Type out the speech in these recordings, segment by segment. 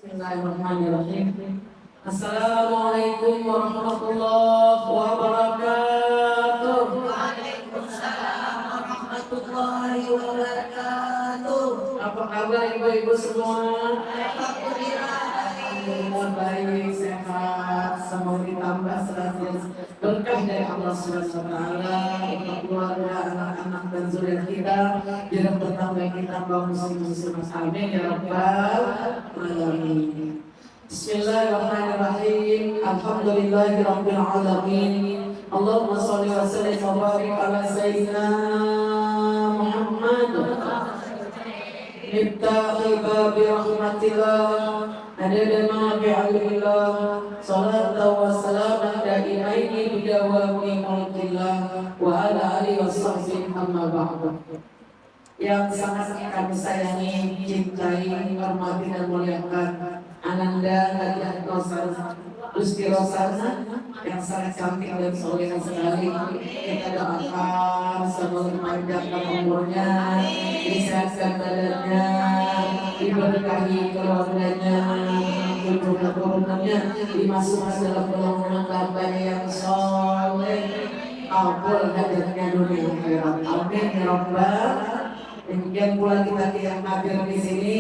Bismillahirrahmanirrahim. Assalamualaikum warahmatullahi wabarakatuh. Waalaikumsalam warahmatullahi wabarakatuh. Apa kabar ibu-ibu semua? Alhamdulillah. Semua baik, sehat, semoga ditambah senantiasa berkah dari Allah Subhanahu wa taala untuk keluarga, anak-anak dan zuriat kita, biar bertambah kita kaum muslim. Amin ya rabbal alamin. Bismillahirrahmanirrahim. Alhamdulillahirabbil alamin. Allahumma shalli wa sallim wa barik ala sayyidina Muhammad. Miftahul babi rahmatillah, adada ma bi'ilmillah, salatu wa salaman da'imaini bidawami mulkillah, wa ala alihi wa sahbihi amma ba'du. Yang sangat kami sayangi, cintai, hormati dan muliakan Ananda Hadiah Rosal Gusti Rosana yang sangat cantik dan solehah sekali. Kita doakan semoga dipanjangkan umurnya, disehatkan badannya, diberkahi keluarganya, keturunannya, dimasukkan dalam golongan hamba yang soleh, kabul hajatnya dunia akhirat. Amin ya rabbal. Demikian pula kita yang hadir di sini,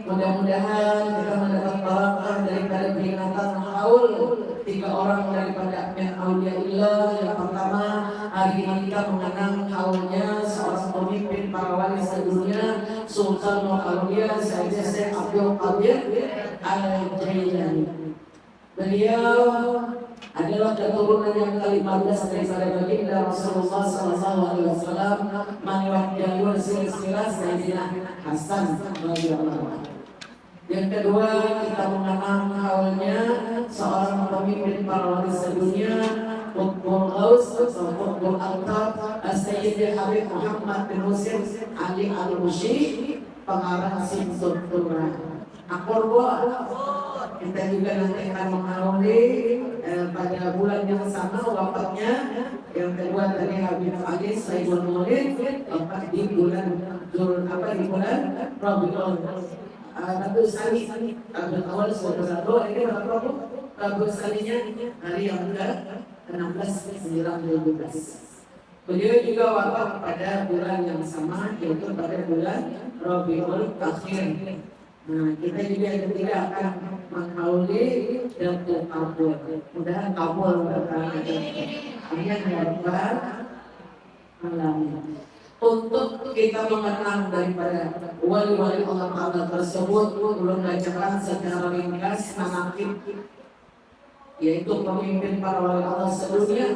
mudah-mudahan kita mendapat barakah daripada peringatan haul 3 orang daripada min auliyaillah. Yang pertama, hari ini kita mengenang haulnya seorang pemimpin para wali sedunia, Sultan Auliya Sayyid Syekh Abdul Qadir Al-Jailani. Beliau adalah keturunan yang ke-15 daripada baginda Rasulullah SAW, melewat jalur silsilah Sayyidina Hasan radhiyallahu anhu. Yang kedua, kita mengenang haulnya seorang pemimpin para wali sedunia, Qutbul Ghaus atau Qutbul Altab, Sayyid Habib Muhammad bin Husain Ali Al-Mushi, pengarang Simsud Turah. Akorwa, kita juga nanti akan menghauli pada bulan yang sama wafatnya. Yang kedua tadi Habib Ali Sayyidul Maulid wafat di bulan di bulan Rabiul Tsani Rabiul Awal saudara. Ini berapa Rabiul Tsaninya? Hari yang ke-16 2012. Beliau juga wafat pada bulan yang sama, yaitu pada bulan Rabiul Akhir. Nah, kita juga yang ketiga akan menghauli Datul Kabul. Mudah-mudahan kabul berkah. Amin ya rabbal alamin. Untuk kita mengenang daripada wali-wali Allah Ta'ala tersebut, belum bacakan secara ringkas manaqib, yaitu pemimpin para wali Allah sedunia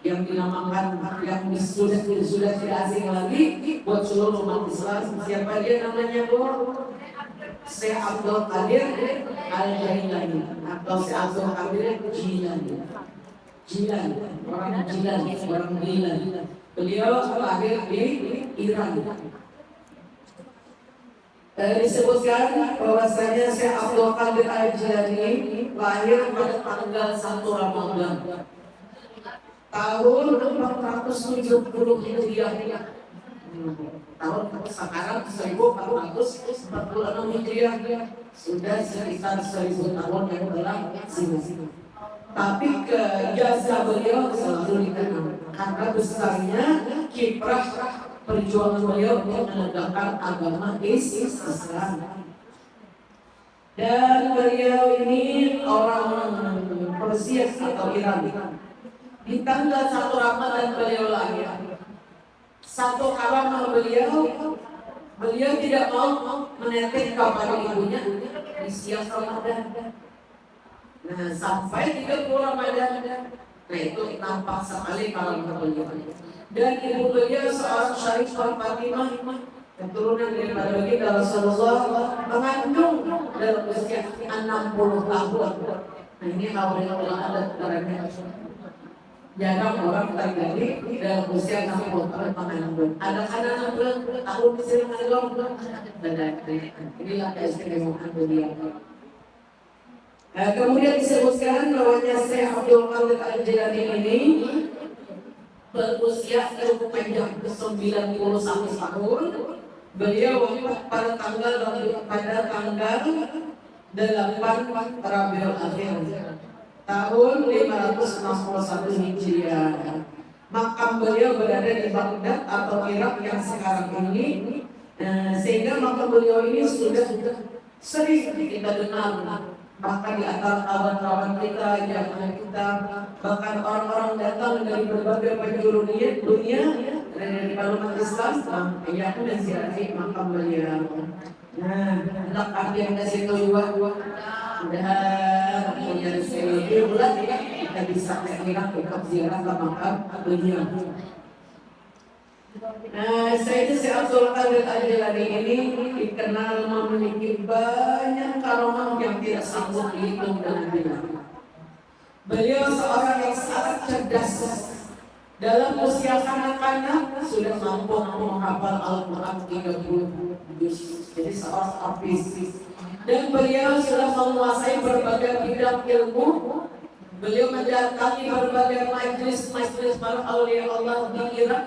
yang dinamakan, yang sudah tidak asing lagi buat seluruh umat Islam. Siapa dia namanya, Bu? Syekh Abdul Qadir Al-Jailani atau Syekh Abdul Qadir Jilani, orang Jilani, orang Jilani. Beliau lahir di Iran. Disebutkan bahwasanya Syekh Abdul Qadir Al-Jilani lahir pada tanggal 1 Ramadan tahun 470 Hijriah. Tahun sekarang 1446 Hijriah, sudah sekitar 1000 tahun yang berlalu. Tapi jasa beliau selalu dikenang karena besarnya kiprah perjuangan beliau untuk menegakkan agama Islam. Dan beliau ini orang Persia atau Iran. Di tanggal 1 Ramadan beliau lahir. Satu kawan beliau tidak mau menetek kepada ibunya di siang Ramadan. Nah, sampai 30 Ramadan. Nah, itu nampak sekali kalau beliau. Dan ibu beliau seorang Syarifah Fatimah, keturunan daripada baginda Rasulullah, mengandung dalam usia 60 tahun. Nah, ini kalau yang ada kerennya. Jarang orang terjadi dalam usia 60 tahun mengandung. Ada 60 tahun bisa mengandung. Inilah keistimewaan beliau. Kemudian disebutkan bahwa Syekh Abdul Qadir Al-Jailani ini berusia cukup panjang 91 tahun. Beliau wafat pada tanggal 8 Rabiul Akhir tahun 561 Hijriah. Makam beliau berada di Baghdad atau Irak yang sekarang ini. Sehingga makam beliau ini sudah sering kita dengar, bahkan di antara kawan-kawan kita, jamaah kita, bahkan orang-orang datang dari berbagai penjuru dunia dari umat Islam, yang menziarahi makam beliau. Nah, hendak yang ke situ juga, dan punya sekali bulan kita bisa kira ikut ziarah ke makam beliau. Sayyid Abdul Qadir Al-Jilani ini dikenal memiliki banyak karomah yang tidak sanggup dihitung dengan bilang. Beliau seorang yang sangat cerdas. Dalam usia kanak-kanak sudah mampu menghafal Al-Quran 30 juz. Jadi seorang hafiz. Dan beliau sudah menguasai berbagai bidang ilmu. Beliau mendatangi berbagai majlis para aulia Allah di Irak,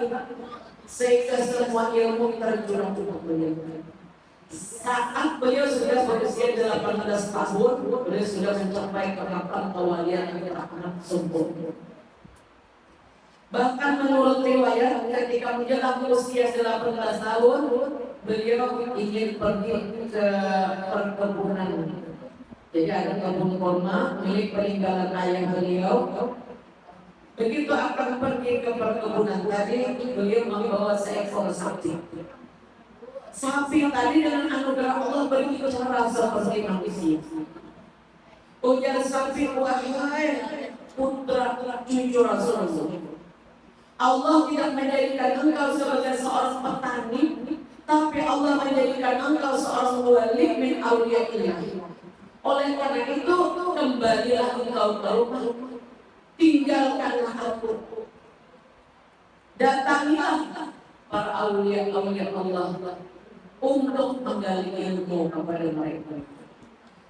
sehingga semua ilmu terjun untuk beliau. Saat beliau sudah berusia 18 tahun, beliau sudah mencapai kehampaan kewalian yang teramat sempurna. Bahkan menurut riwayat, ketika menjelang usia 18 tahun, beliau ingin pergi ke perkebunan. Jadi ada kebun kurma milik peninggalan ayah beliau. Begitu akan pergi ke perkebunan tadi, beliau membawa seekor sapi. Sapi tadi dengan anugerah Allah berbicara seperti manusia. Ujar sapi, wahai putra cucu Rasulullah, Allah tidak menjadikan engkau sebagai seorang petani, tapi Allah menjadikan engkau seorang wali min awliyaillah. Oleh karena itu, kembalilah engkau ke rumah, tinggalkanlah aku, datangilah para awliya Allah untuk menggali ilmu kepada mereka.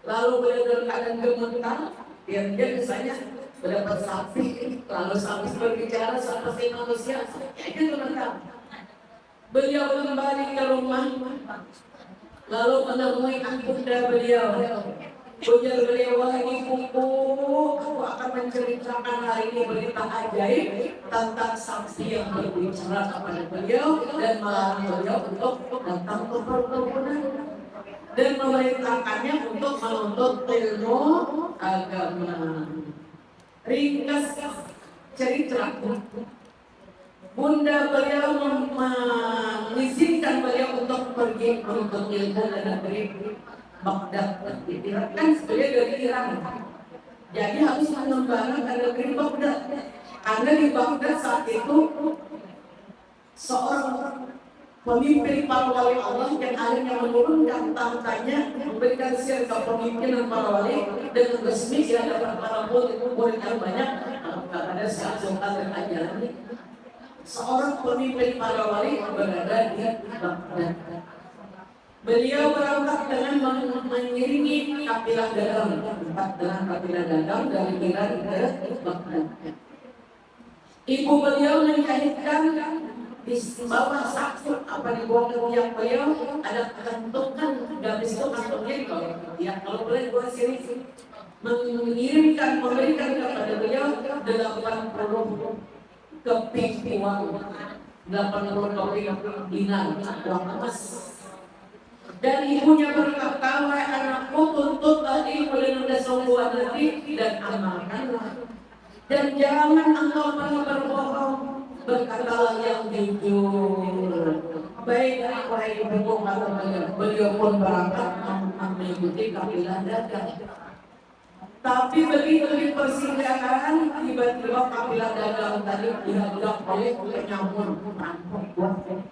Lalu beliau dalam keadaan gemetar, dia misalnya berdapat sapi, lalu sapi berbicara seperti manusia, itu gemetar. Beliau kembali ke rumah, lalu menemui ibunda beliau. Ujar beliau, wahai ibuku, aku akan menceritakan hari ini berita ajaib tentang saksi yang berbicara kepada beliau dan melarang beliau untuk datang ke perkebunan dan memerintahkannya untuk menuntut ilmu agama. Ringkas cerita, bunda beliau mengizinkan beliau untuk pergi menuntut ilmu dan negeri Baghdad. Kan beliau dari Iran, jadi harus mengembangkan negeri Baghdad. Karena di Baghdad saat itu seorang pemimpin para wali Allah yang akhirnya menurunkan tahtanya, memberikan sir kepemimpinan para wali dengan resmi di hadapan para murid yang banyak kepada Syekh Abdul Qadir Al-Jilani. Seorang pemimpin para wali berada di Baghdad. Beliau berangkat dengan mengiringi kafilah dagang, dengan kafilah dagang dari Iran ke Baghdad. Ibu beliau menjahitkan di bawah sakut di bawah ketiak beliau ada kantongan, gamis itu kantongnya kalau boleh buat sini memberikan kepada beliau 80 keping uang, 80 keping dinar uang emas. Dan ibunya berkata, wahai anakku, tuntutlah ilmu dan kesungguhan hati dan amalkanlah. Dan jangan engkau pernah berbohong, berkatalah yang jujur. Baik, wahai ibuku, kata beliau pun berangkat mengikuti kafilah dagang. Tapi begitu di persinggahan, tiba-tiba kafilah dagang tadi dihadap oleh penyamun perampok.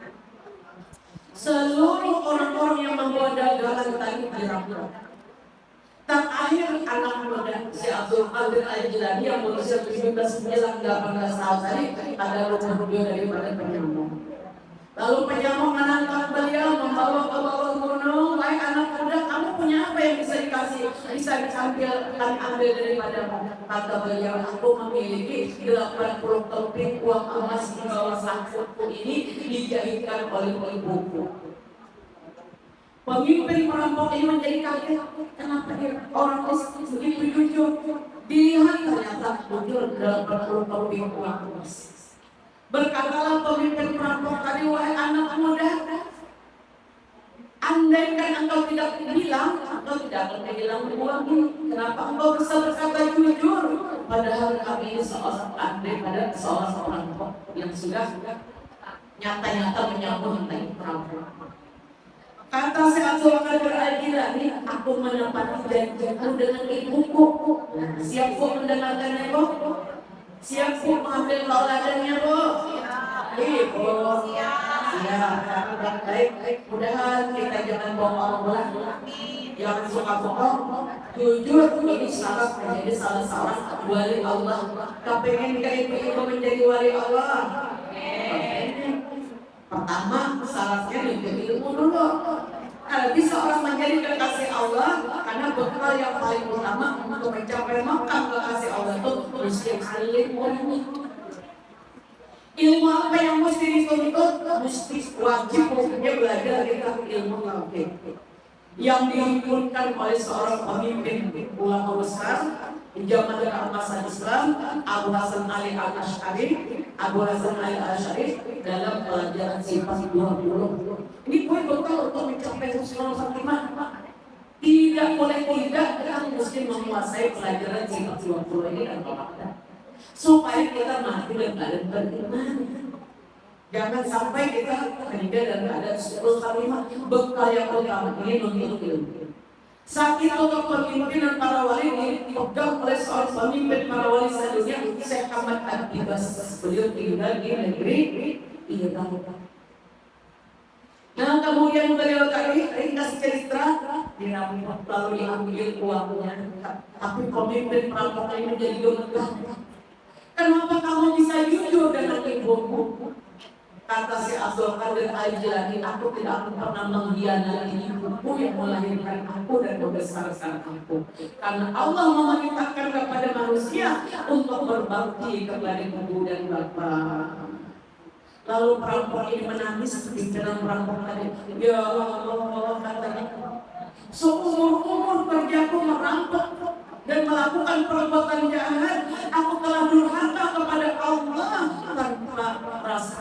Seluruh orang-orang yang membawa dagangan tadi dirampok. Terakhir anak muda si Abdul Qadir Al-Jilani yang berusia 17 menjelang 18 tahun tadi ada rumah beliau daripada penyamun. Lalu penyamun menangkap beliau, membawa ke bawah gunung. Wahai anak muda, kamu punya apa yang bisa dikasih? Bisa diambil daripada kata beliau, aku memiliki 80 keping uang emas di bawah sakutku ini dijahitkan oleh ibuku. Pemimpin perampok ini menjadi kaget. Kenapa orang begitu jujur? Dilihat ternyata jujur dalam berkeluh-keluh uang emas. Berkatalah pemimpin perampok tadi, wahai anak muda, andaikan engkau tidak bilang, engkau tidak akan kehilangan uang ini. Kenapa engkau bisa berkata jujur? Padahal kami seorang andai pada seorang perampok yang sudah nyata-nyata menyambut perampok. Kata si Abdul Qadir Al-Jilani, aku menepati janjiku dengan ibuku. Siap kok mendengarkannya, Bu? Siap kok mengambil tauladannya, Bu? Ibu. Siap. Baik. Mudah-mudahan kita jangan bohong Allah. Jangan suka bohong. Jujur ini syarat menjadi salah seorang wali Allah. Kepengen ibu menjadi wali Allah? Pertama, syaratnya menjadi ilmu dulu. Kalau bisa orang menjadi kekasih Allah, karena bekal yang paling utama untuk mencapai makam kekasih Allah itu mesti alim ilmu. Ilmu apa yang mesti dituntut? Mesti wajib hukumnya belajar tentang ilmu tauhid yang dihimpunkan oleh seorang pemimpin ulama besar zaman keemasan Islam, Abu Hasan Ali Al-Asy'ari dalam pelajaran sifat 20. Ini gue bekal untuk mencapai husnul khatimah. Tidak boleh tidak kita mesti menguasai pelajaran sifat 20 ini dan apa? Supaya kita mati dalam keadaan beriman. Jangan sampai kita meninggal dalam keadaan husnul khatimah. Bekal yang utama ini untuk ilmu. Saat itu kepemimpinan para wali ini dipegang oleh seorang pemimpin para wali sedunia, Syekh Ahmad Ad-Dibas. Beliau tinggal di negeri Iran. Nah, kemudian beliau tadi ringkas cerita dirampok lalu diambil uangnya. Tapi pemimpin perampok ini menjadi gemetar. Kenapa kamu bisa jujur dengan ibumu? Kata si Abdul Qadir Al-Jilani, aku tidak akan pernah mengkhianati ibuku yang melahirkan aku dan membesarkan aku. Karena Allah memerintahkan kepada manusia untuk berbakti kepada ibu dan bapak. Lalu perampok ini menangis di dalam perampok tadi. Ya Allah, katanya, seumur-umur kerjaku merampok dan melakukan perbuatan jahat, aku telah durhaka kepada Allah tanpa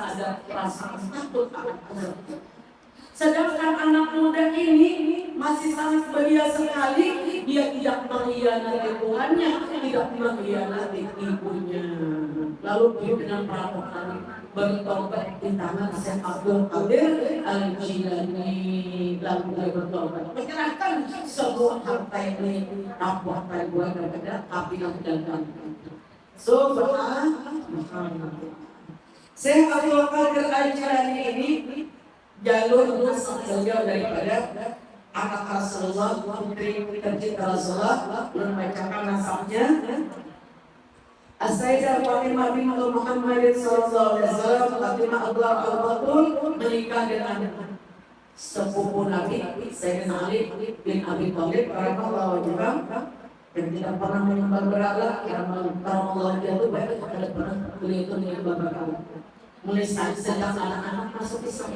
ada perasaan takut akan azab. Sedangkan anak muda ini masih sangat belia sekali, dia tidak mengkhianati Tuhannya, tidak mengkhianati ibunya. Lalu dia dengan perampok tadi bertobat di tangan Syekh Abdul Qadir Al-Jilani. Lalu dia bertobat, menyerahkan semua harta ini, harta gue kepada api yang dalam. Subhanallah. Syekh Abdul Qadir Al-Jilani ini jalur asal beliau daripada anak Rasulullah, putri tercinta Rasulullah, membacakan nasabnya. As-Sayyidah Fatimah binti Muhammad sallallahu alaihi wasallam, Fatimah Al-Batul, menikah dengan sepupu Nabi Sayyidina Ali bin Abi Thalib radhiyallahu anhu, yang tidak pernah menyembah berhala karena Allah itu baik kepada beliau itu menyembah berhala. Mulai sejak anak-anak masuk Islam.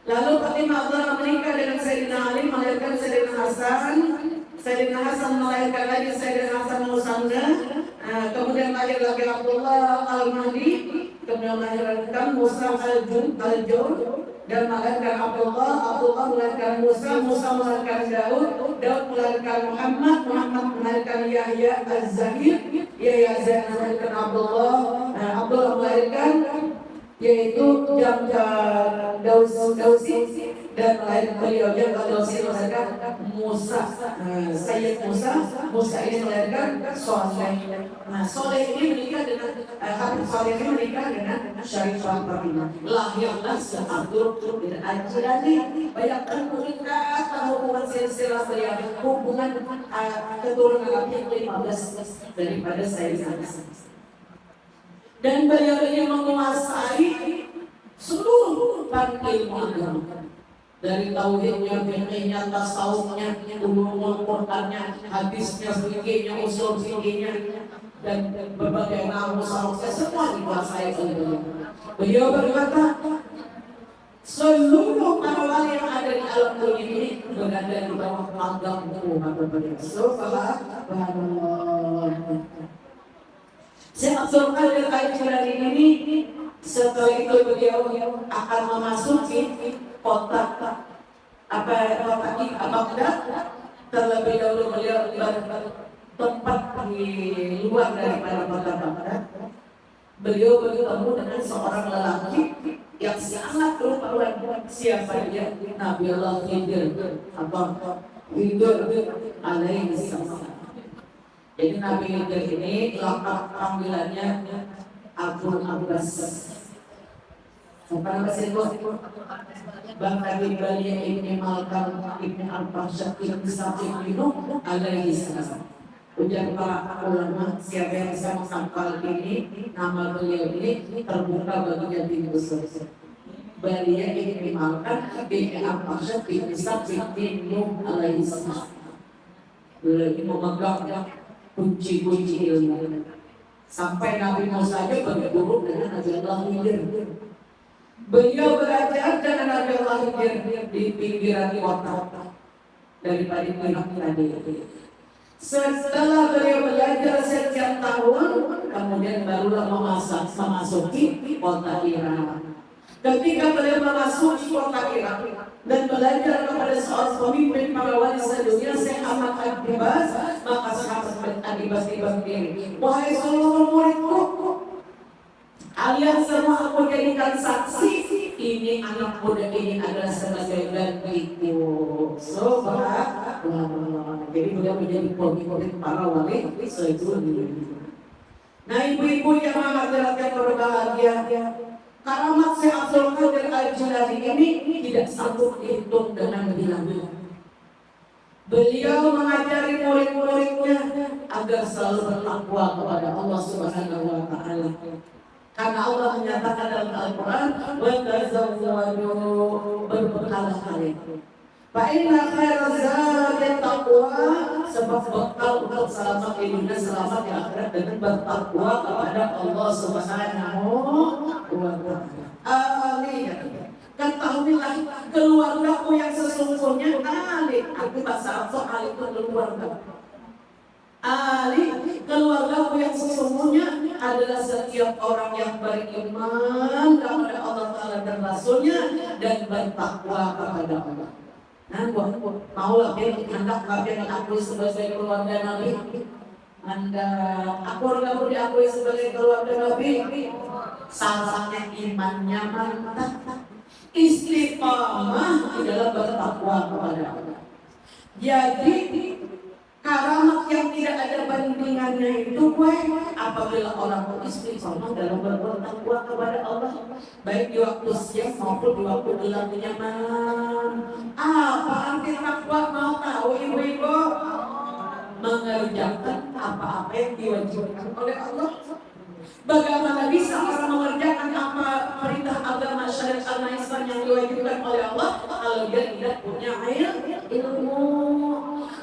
Lalu Fatimah Abdullah menikah dengan Sayyidina Ali, melahirkan Sayyidina Hasan. Sayyidina Hasan melahirkan lagi Sayyidina Hasan Musanna. Kemudian lahir lagi Abdullah Al-Mahdi. Kemudian melahirkan Musa Al-Jur dan melahirkan Abdullah melahirkan Musa melahirkan Daud melahirkan Muhammad melahirkan Yahya Az-Zahir, Yahya Az-Zahir melahirkan Abdullah melahirkan yaitu Dausi dan melahirkan beliau Dausi melahirkan Musa, Sayyid Musa ini melahirkan Soleh. Nah, Soleh ini menikah dengan Habib Soleh ini menikah dengan Syarifah Fatimah. Lahirlah Syekh Abdul Qadir Al-Jilani. Bayangkan menikah hubungan silsilah beliau, hubungan keturunan Nabi yang 15 daripada Sayyidina Hasan. Dan beliau ini menguasai seluruh ilmu agama, dari tauhidnya, fikihnya, tasawufnya, ulumul Qur'annya, hadisnya, fikihnya, usul fikihnya, dan berbagai nahu sarufnya semua dikuasai oleh beliau. Beliau berkata, Seluruh para wali yang ada di alam dunia ini berada di bawah langgangku. Subhanallah. Syekh Abdul Qadir Al-Jilani ini setelah itu beliau akan memasuki kota Baghdad. Terlebih dahulu beliau bertempat di luar daripada kota Baghdad. Beliau bertemu dengan seorang lelaki yang sangat rupawan. Siapa dia? Nabi Allah Khidir alaihi salam. Jadi Nabi Khidir ini lengkap panggilannya Abdul Abbas. Apa nama sih? Bang Nabi Balia Ibni Malkam Ibni Al-Fahsyad Ibni Sa'id alaihi salam. Ujar para ulama, siapa yang bisa menghafal ini, nama beliau ini terbuka baginya pintu surga. Balia Ibni Malkam Ibni Al-Fahsyad Ibni Sa'id alaihi salam. Beliau ini memegang kunci-kunci ilmu. Sampai Nabi Musa saja berguru dengan Nabi Allah Khidir. Beliau belajar dengan Nabi Allah Khidir di pinggiran kota daripada Irak tadi. Setelah beliau belajar sekian tahun, kemudian barulah memasuki kota Irak. Ketika beliau memasuki kota Irak dan belajar kepada seorang pemimpin para wali sedunia, Syekh Ahmad Al-Bibas, maka sahabat Al-Bibas berdiri, wahai seluruh muridku, kalian semua aku jadikan saksi, ini anak muda ini adalah sebagai gantiku. Subhanallah. Jadi beliau menjadi pemimpin para wali sedunia. Nah, ibu-ibu yang amat berbahagia, karamat Syekh Abdul Qadir Al-Jilani ini tidak sanggup dihitung dengan bilangan. Beliau mengajari murid-muridnya agar selalu bertakwa kepada Allah Subhanahu wa taala. Karena Allah menyatakan dalam Al-Qur'an, "Wa tazawwadu", berbekalah kalian. Fa inna khairaz zadi taqwa, sebab bekal untuk selamat di dunia, selamat di akhirat dengan bertakwa kepada Allah Subhanahu wa taala. Amin. Ketahuilah keluargaku yang sesungguhnya Ali. Aku bahasa Arab Ali itu keluarga. Ali, keluargaku yang sesungguhnya adalah setiap orang yang beriman kepada Allah Ta'ala dan Rasulnya dan bertakwa kepada Allah. Nah, maulah hendak kalian diakui sebagai keluarga Nabi. Anda keluarga diakui sebagai keluarga Nabi. Syaratnya imannya mantap, istiqamah di dalam bertakwa kepada Allah. Jadi karamat yang tidak ada bandingannya itu apabila orang istiqamah dalam bertakwa kepada Allah, baik di waktu siang maupun di waktu gelapnya malam. Apa arti takwa? Mau tahu ibu-ibu? Mengerjakan apa-apa yang diwajibkan oleh Allah. Bagaimana bisa orang mengerjakan apa perintah agama syariat Islam yang diwajibkan oleh Allah kalau dia tidak punya ilmu?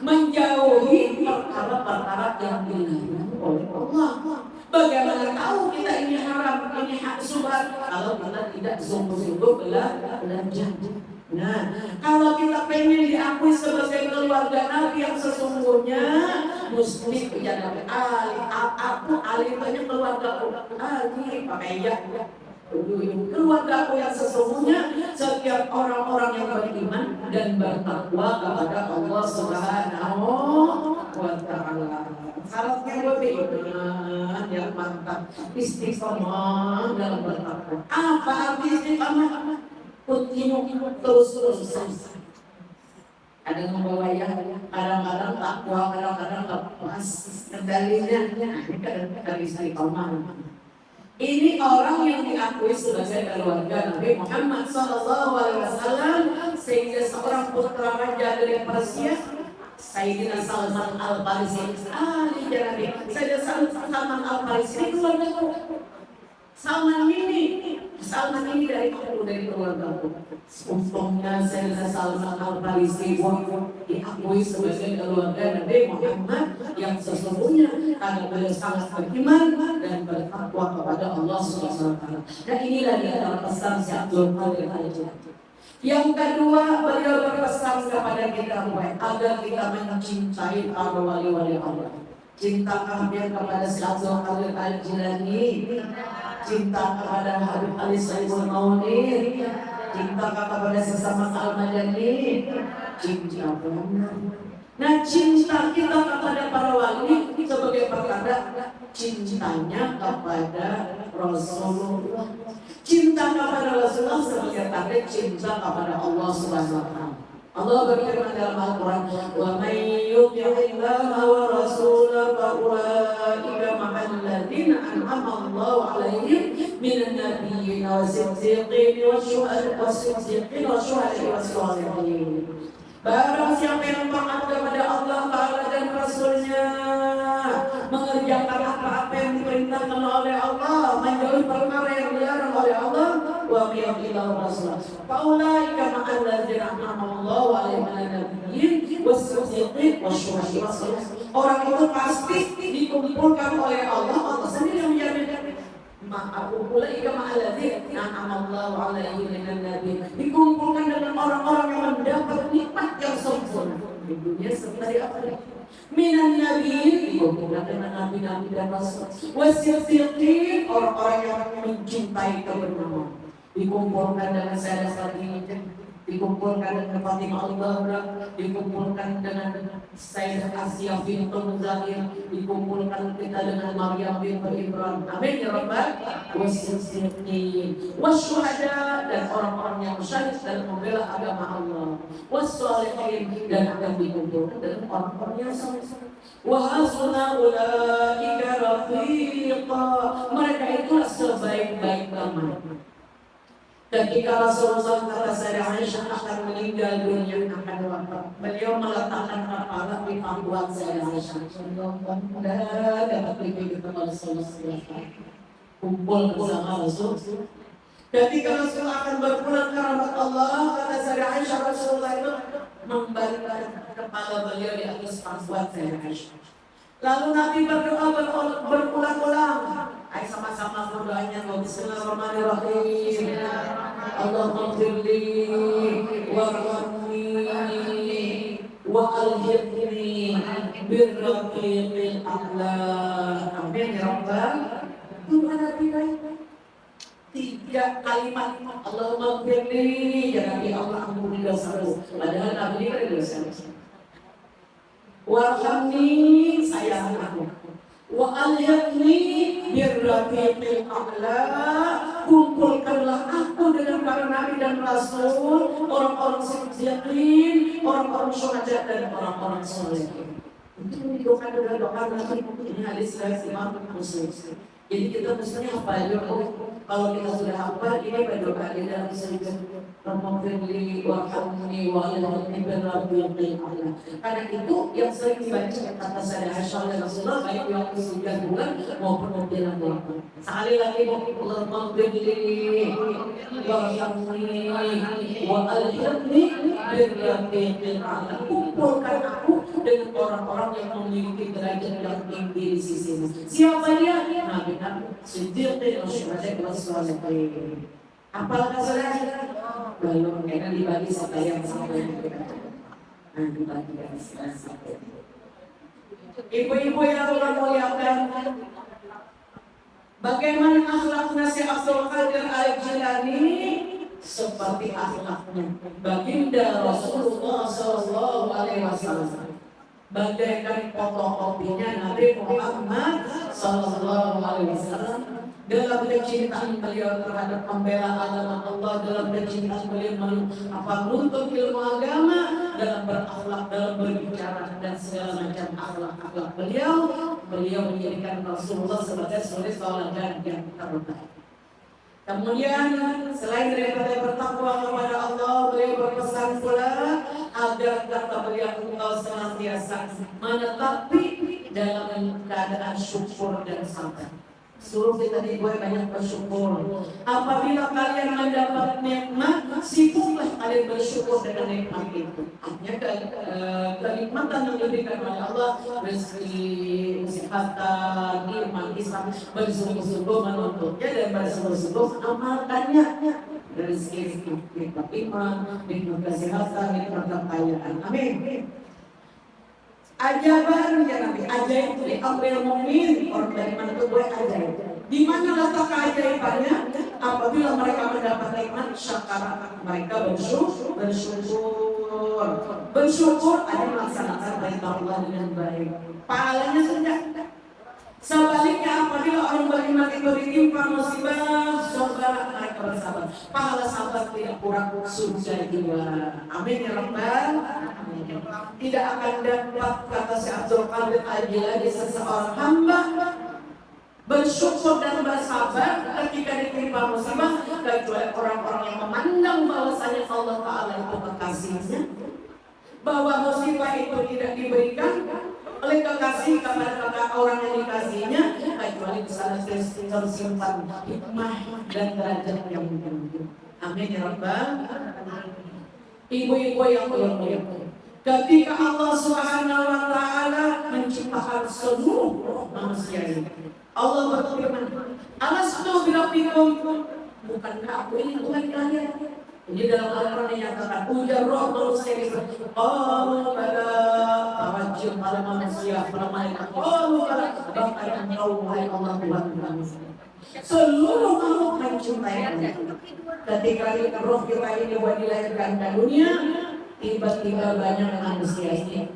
Menjauhi perkara-perkara yang dilarang oleh Allah. Bagaimana tahu kita ini haram, ini hak subhat kalau kita tidak sungguh-sungguh belajar? Nah, kalau kita pengen diakui sebagai keluarga Nabi yang sesungguhnya, mesti menjadi Ali. Aku Ali banyak keluarga Ali, pakai ya. Keluarga aku yang sesungguhnya setiap orang-orang yang beriman dan bertakwa kepada Allah Subhanahu wa taala. Syaratnya beriman yang mantap, istiqamah dalam bertakwa. Apa arti istiqamah? Continue terus-terusan. Ada yang membawa yang kadang-kadang takwa, kadang-kadang lepas kendalinya. Kadang-kadang istiqamah. Ini orang yang diakui sebagai keluarga Nabi Muhammad SAW, sehingga seorang putra raja dari Persia, Sayyidina Salman Al-Farisi, Sayyidina Salman Al-Farisi ini keluarga. Salman ini dari keluarga. Untungnya Sayyidina Salman Al-Farisi diakui sebagai keluarga Nabi Muhammad yang sesungguhnya karena beliau sangat beriman dan bertakwa kepada Allah Subhanahu wa taala. Dan inilah di antara pesan si Abdul Qadir Al-Jilani. Yang kedua, beliau berpesan kepada kita agar kita mencintai para wali-wali Allah. Cinta kami kepada si Abdul Qadir Al-Jilani, cinta kepada Habib Ali Saibul Maunir, cinta kepada sesama Al-Madani, cinta benar. Nah, cinta kita kepada para wali sebagai pertanda cintanya kepada Rasulullah. Cinta kepada Rasulullah sebagai tanda cinta kepada Allah Subhanahu wa taala. Allah berfirman dalam Al-Quran, "Wa may yuti'illaha wa rasulahu fa ulaika ma'al ladzina an'ama Allahu 'alaihim minan nabiyyin was-siddiqin wasyuhada'i was-shalihin." Barang siapa yang taat kepada Allah Ta'ala dan Rasulnya, mengerjakan apa-apa yang diperintahkan oleh Allah, menjauhi perkara yang dilarang oleh Allah, wa bi'illahu rasulah. Faulaika ma'al ladzina an'ama Allahu 'alaihim minan nabiyyin was-siddiqin wasyuhada'i was-shalihin. Orang itu pasti dikumpulkan oleh Allah. Allah sendiri yang menjamin. Ulaika ma'al ladzina an'ama Allahu 'alaihim minan nabiyyin. Dikumpulkan dengan orang-orang yang mendapat nikmat yang sempurna di dunia serta di akhirat. Minan nabiyyin, dikumpulkan dengan nabi-nabi dan rasul. Wasiddiqin, orang-orang yang mencintai kebenaran. Dikumpulkan dengan Sayyidah Khadijah, dikumpulkan dengan Fatimah Al-Zahra, dikumpulkan dengan Sayyidah Asiyah bintul Muzahir, dikumpulkan kita dengan Maryam bintul Imran. Amin ya rabbal wasiddiqin wasyuhada, dan orang-orang yang syahid dan membela agama Allah, wassalihin, dan akan dikumpulkan dengan orang-orang yang saleh. Wa hasuna ulaika rafiqa, mereka itulah sebaik-baik teman. Ketika Rasulullah kata Sayyidah Aisyah akan meninggal dunia, akan wafat, beliau meletakkan kepala di pangkuan Sayyidah Aisyah. Dan dapat lebih kepada Rasulullah, kumpul bersama Rasul. Ketika Rasulullah akan berpulang ke rahmat Allah, kata Sayyidah Aisyah, Rasulullah itu membaringkan kepala beliau di atas pangkuan Sayyidah Aisyah. Lalu Nabi berdoa berulang-ulang. Ayo sama-sama berdoanya. Bismillahirrahmanirrahim. Allahumma firli warhamni wa alhimni birrafiqil a'la. Amin ya rabbal. Itu Nabi tiga kalimat. Allahumma firli, ya Nabi Allah ampuni dosaku. Padahal Nabi kan dosa. Warhamni, sayang aku. Wa alhaqni birrafiqil a'la, kumpulkanlah aku dengan para nabi dan rasul, orang-orang siddiqin, orang-orang syuhada, dan orang-orang sholihin. Itu didoakan dengan doa Nabi. Ini hadis dari Imam Muslim. Jadi kita mestinya hafal dulu. Kalau kita sudah hafal, ini berdoa di dalam sujud. Rabbirli warhamni wa alhaqni birrafiqil a'la. Karena itu yang sering dibaca kata Sayyidah Aisyah dan Rasulullah, baik yang kesulitan bulan maupun menjelang bulan. Sekali lagi, Rabbirli warhamni wa alhaqni birrafiqil a'la. Kumpulkan aku dengan orang-orang yang memiliki derajat yang tinggi di sisimu. Siapa dia? Nabi-nabi, siddiqin, syuhada, wassalihin. Apalagi saudara? Belum, karena dibagi sampai yang sampai dibagi sampai. Ibu-ibu yang Allah muliakan, bagaimana akhlak Syekh Abdul Qadir Al-Jilani? Seperti akhlaknya baginda Rasulullah SAW, bagaikan fotokopinya Nabi Muhammad SAW. Dalam kecintaan beliau terhadap pembela agama Allah, dalam kecintaan beliau menuntut ilmu agama, dalam berakhlak, dalam berbicara, dan segala macam akhlak beliau menjadikan Rasulullah sebagai suri tauladan yang terbaik. Kemudian selain daripada bertakwa kepada Allah, beliau berpesan pula agar kata beliau engkau senantiasa menetapi dalam keadaan syukur dan sabar. Suruh kita dibuat banyak bersyukur. Apabila kalian mendapat nikmat, sibuklah kalian bersyukur dengan nikmat itu. Artinya kenikmatan yang diberikan oleh Allah, rezeki, kesehatan, iman, Islam, bersungguh-sungguh menuntutnya dan bersungguh-sungguh mengamalkannya. Rezeki, nikmat iman, nikmat kesehatan, nikmat kekayaan. Amin. Ajaban ya Nabi, ajaib itu diambil mu'min. Orang dari mana itu boleh ajaib. Di mana letak keajaibannya? Apabila mereka mendapat nikmat, syakara, mereka bersyukur. Bersyukur ada melaksanakan perintah Allah dengan baik. Pahalanya sudah. Sebaliknya apabila orang beriman itu ditimpa musibah, sabar, mereka bersabar. Pahala sabar tidak kurang surga juga. Amin ya Rabbal. Tidak akan dapat, kata Syekh Abdul Qadir Al-Jilani, seseorang hamba bersyukur dan bersabar ketika ditimpa musibah kecuali orang-orang yang memandang bahwasanya Allah Ta'ala itu kekasihnya, bahwa musibah itu tidak diberikan oleh kekasih kepada orang yang dikasihnya kecuali kesana tersimpan hikmah dan derajat yang tinggi. Amin ya Rabbal. Ibu-ibu yang bermulia, ketika Allah Subhanahu wa Ta'ala menciptakan seluruh manusia ini, Allah berfirman, "Alastu birabbikum?" Bukankah aku ini Tuhan kalian? Ini dalam Al-Quran dinyatakan, ujar roh manusia itu, qalu bala, tawajjuh pada manusia, pada malaikat, qalu bala, bahkan engkau wahai Allah Tuhan manusia. Seluruh makhluk mencintai Allah. Ketika roh kita ini dilahirkan ke dunia, tiba-tiba banyak manusia ini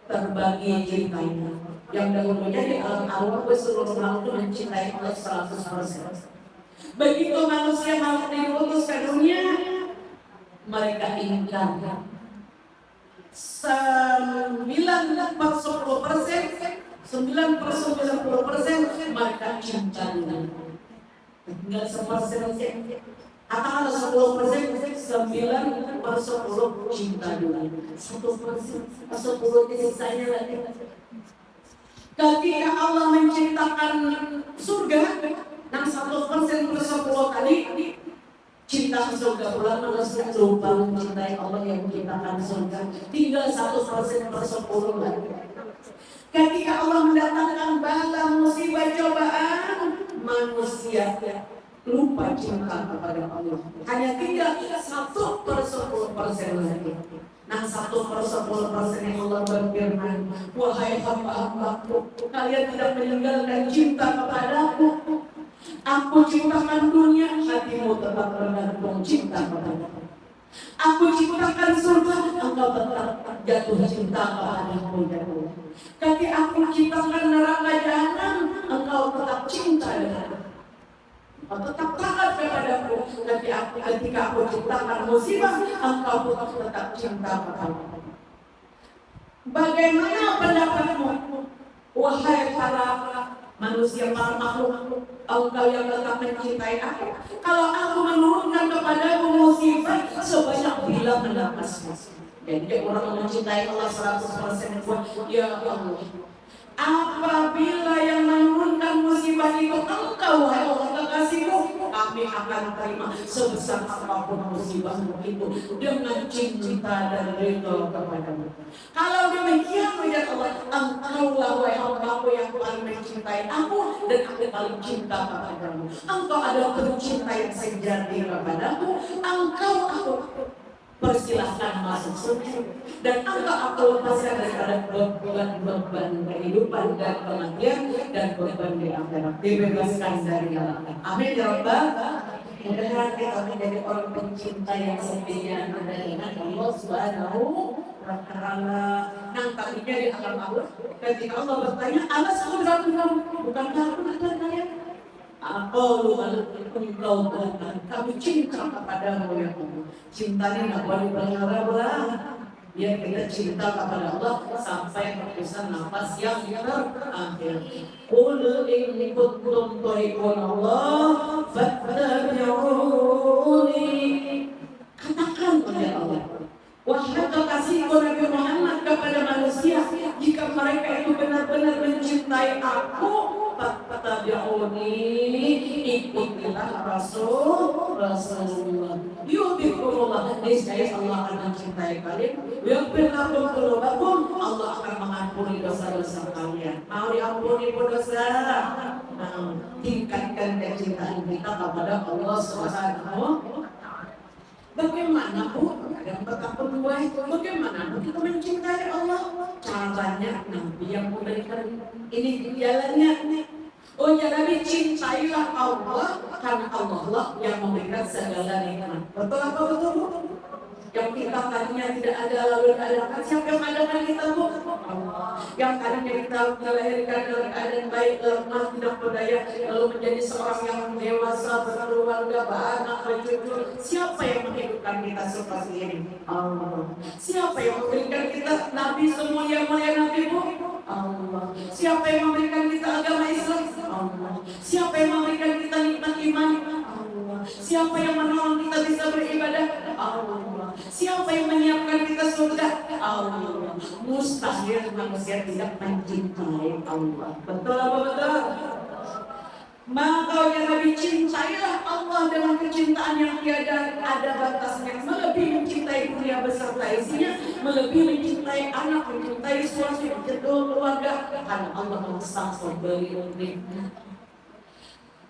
terbagi cintanya. Yang dahulunya di alam awal seluruh makhluk mencintai Allah 100%. Begitu manusia mau diutus ke dunia, mereka ingkar. 9/10%, mereka cinta dunia. Tinggal 1% atau 10%, 9/10 cinta dunia. 1% sisanya lagi. Ketika Allah menciptakan surga, yang 1%/10 kali cinta ke surga, pula manusia lupa mencintai Allah yang menciptakan surga. Tinggal 1%/10 lagi. Ketika Allah mendatangkan bala, musibah, cobaan, manusia lupa cinta kepada Allah. Hanya tinggal 1/10% lagi. Nah 1/10% yang Allah berfirman, wahai hamba-hambaku, kalian tidak meninggalkan cinta kepadaku. Aku ciptakan dunia, hatimu tetap bergantung cinta kepadaku. Aku ciptakan surga, engkau tetap jatuh cinta kepadaku. Ketika aku ciptakan neraka jahanam, engkau tetap cinta denganku. Engkau tetap taat kepadaku. Ketika aku ciptakan musibah, engkau tetap cinta kepadaku. Bagaimana pendapatmu, wahai para manusia, para makhluk, engkau yang tetap mencintai aku? Kalau aku menurunkan kepadamu musibah sebanyak bilang menapasmu. Jadi orang mencintai Allah 100%, ya Allah. Apabila yang menurunkan musibah itu engkau, wahai Allah kekasihku, kami akan terima sebesar apapun musibahmu itu dengan cinta dan ridho kepadamu. Kalau demikian, ya Allah, engkaulah wahai hambaku yang paling mencintai aku dan aku paling cinta kepadamu. Engkau adalah pencinta yang sejati kepadaku. Engkau aku persilahkan masuk surga dan engkau aku lepaskan daripada beban kehidupan dan kematian dan beban di akhirat, dibebaskan dari neraka. Amin ya Rabbal. Mudah-mudahan kita menjadi orang pencinta yang setia dengan Allah Subhanahu wa Ta'ala. Nang tadinya di alam Allah, ketika Allah bertanya, alas aku bukankah aku Tuhan kalian? Aku lupa engkau Tuhan, kami cinta kepadamu ya Allah. Cintanya nggak boleh berharap. Biar kita cinta kepada Allah sampai hembusan nafas yang terakhir. Qul in kuntum tuhibbun Allah fattabi'uni. Katakan oleh Allah, wahai kekasihku Nabi Muhammad kepada manusia, jika mereka itu benar-benar mencintai aku, fattabi'uni, Rasulullah. Yuhibbukumullah, niscaya Allah akan mencintai kalian. Yaghfir lakum dzunubakum, Allah akan mengampuni dosa-dosa kalian. Mau diampuni pun dosa. Tingkatkan kecintaan kita kepada Allah Subhanahu. Bagaimana Bu? Yang kedua itu bagaimana kita mencintai Allah? Caranya Nabi yang memberikan ini jalannya. Oh ya Nabi, cintailah Allah karena Allah lah yang memberikan segala nikmat. Betul apa betul Bu? Yang kita tadinya tidak ada lalu ada, siapa yang adakan kita Bu? Allah. Yang tadinya kita dilahirkan dalam keadaan baik, lemah, tidak berdaya, lalu menjadi seorang yang dewasa, berkeluarga, beranak, bercucu. Siapa yang menghidupkan kita seperti ini? Allah. Siapa yang memberikan kita Nabi semua yang mulia Nabi Bu? Allah. Siapa yang memberikan kita agama Islam? Allah. Siapa yang memberikan kita nikmat iman? Allah. Siapa yang menolong kita bisa beribadah? Allah. Siapa yang menyiapkan kita surga? Allah. Mustahil manusia tidak mencintai Allah. Betul apa betul? Maka ya Nabi, cintailah Allah dengan kecintaan yang tiada ada batasnya, melebihi mencintai dunia beserta isinya, melebihi mencintai anak, mencintai suami, mencintai keluarga, karena Allah memesan memberi nikmat.